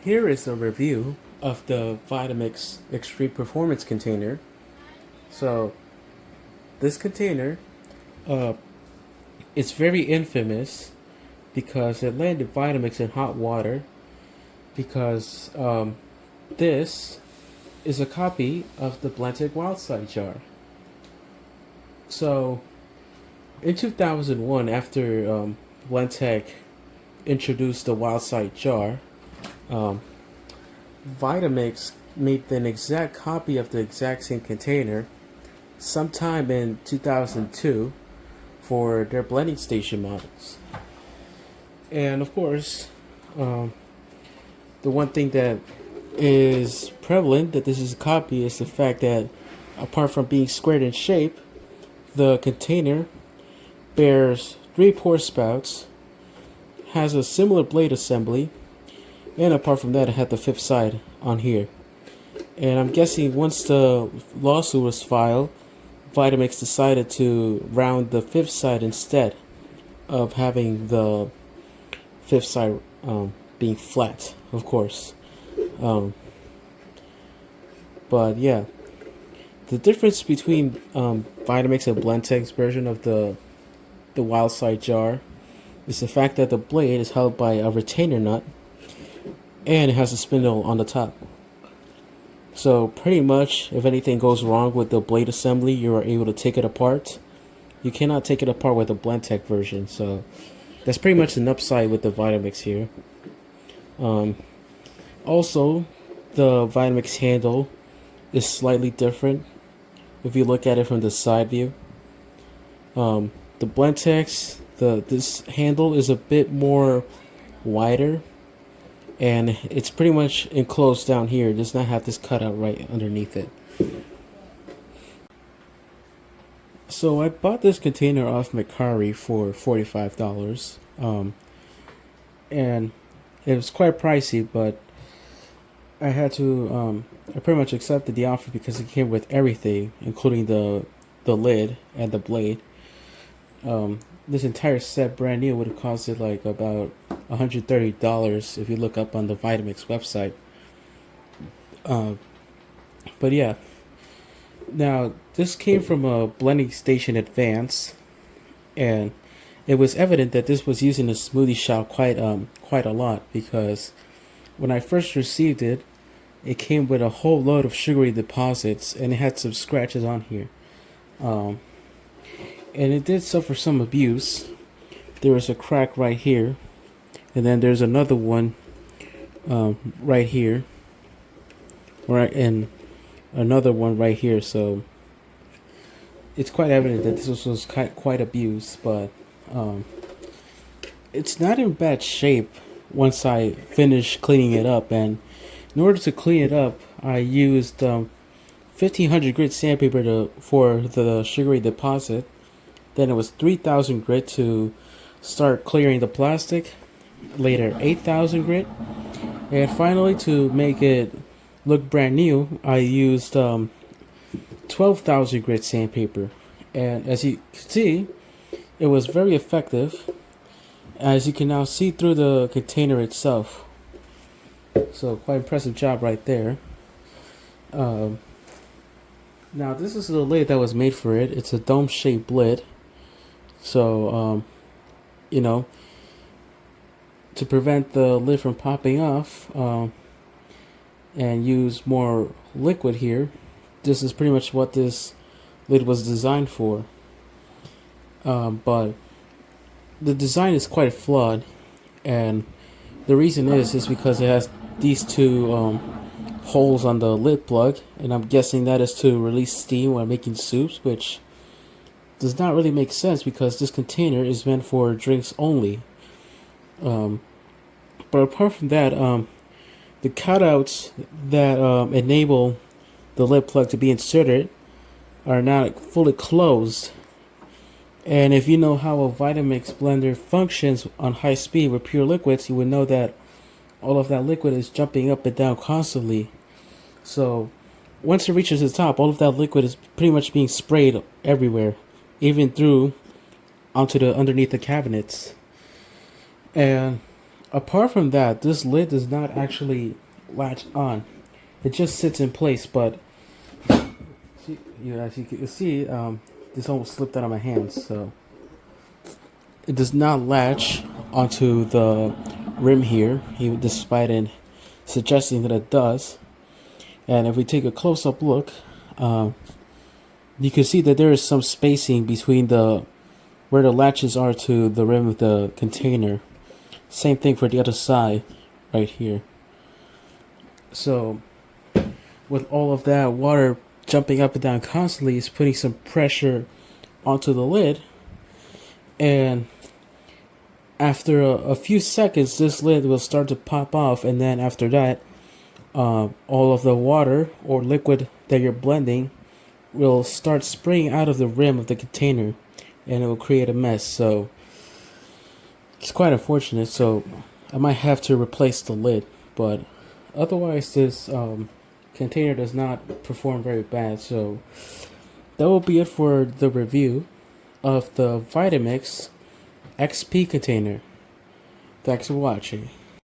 Here is a review of the Vitamix Xtreme Performance container. So this container, uh, it's very infamous because it landed Vitamix in hot water because this is a copy of the Blendtec Wildside jar. So in 2001, after Blendtec introduced the Wildside jar, um, Vitamix made an exact copy of the exact same container sometime in 2002 for their blending station models. And of course, um, the one thing that is prevalent that this is a copy is the fact that apart from being squared in shape, the container bears three pour spouts, has a similar blade assembly, and apart from that, it had the fifth side on here. And I'm guessing once the lawsuit was filed, Vitamix decided to round the fifth side instead of having the fifth side being flat, of course. But yeah, the difference between Vitamix and Blendtec's version of the wild side jar is the fact that the blade is held by a retainer nut and it has a spindle on the top. So pretty much, if anything goes wrong with the blade assembly, you are able to take it apart. You cannot take it apart with the Blendtec version, so that's pretty much an upside with the Vitamix here. Also, the Vitamix handle is slightly different if you look at it from the side view. The Blendtec's, this handle is a bit more wider, and it's pretty much enclosed down here. It does not have this cutout right underneath it. So I bought this container off Mercari for $45, and it was quite pricey, but I had to I pretty much accepted the offer because it came with everything, including the lid and the blade. This entire set brand new would have costed like about $130 if you look up on the Vitamix website. But yeah, now this came from a blending station advance, and it was evident that this was using the smoothie shop quite a lot, because when I first received it, it came with a whole load of sugary deposits and it had some scratches on here. And it did suffer some abuse. There was a crack right here, and then there's another one right here, right, and another one right here. So it's quite evident that this was quite abused, but it's not in bad shape once I finished cleaning it up. And in order to clean it up, I used 1500 grit sandpaper for the sugary deposit. Then it was 3000 grit to start clearing the plastic. Later 8000 grit. And finally, to make it look brand new, I used 12,000 grit sandpaper. And as you can see, it was very effective, as you can now see through the container itself. So quite impressive job right there. Now this is the lid that was made for it. It's a dome shaped lid. So you know, to prevent the lid from popping off and use more liquid here, this is pretty much what this lid was designed for. But the design is quite flawed, and the reason is because it has these two holes on the lid plug, and I'm guessing that is to release steam when making soups, which does not really make sense because this container is meant for drinks only. But apart from that, the cutouts that enable the lid plug to be inserted are not fully closed. And if you know how a Vitamix blender functions on high speed with pure liquids, you would know that all of that liquid is jumping up and down constantly. So once it reaches the top, all of that liquid is pretty much being sprayed everywhere, even through onto the underneath the cabinets. And Apart from that, this lid does not actually latch on. It just sits in place, but as you can see, this almost slipped out of my hands, so it does not latch onto the rim here, even despite it suggesting that it does. And if we take a close-up look, you can see that there is some spacing between the where the latches are to the rim of the container. Same thing for the other side, right here. So, with all of that water jumping up and down constantly, it's putting some pressure onto the lid. And after a few seconds, this lid will start to pop off, and then after that, all of the water or liquid that you're blending will start spraying out of the rim of the container, and it will create a mess. So it's quite unfortunate. So I might have to replace the lid, but otherwise this container does not perform very bad. So that will be it for the review of the Vitamix XP container. Thanks for watching.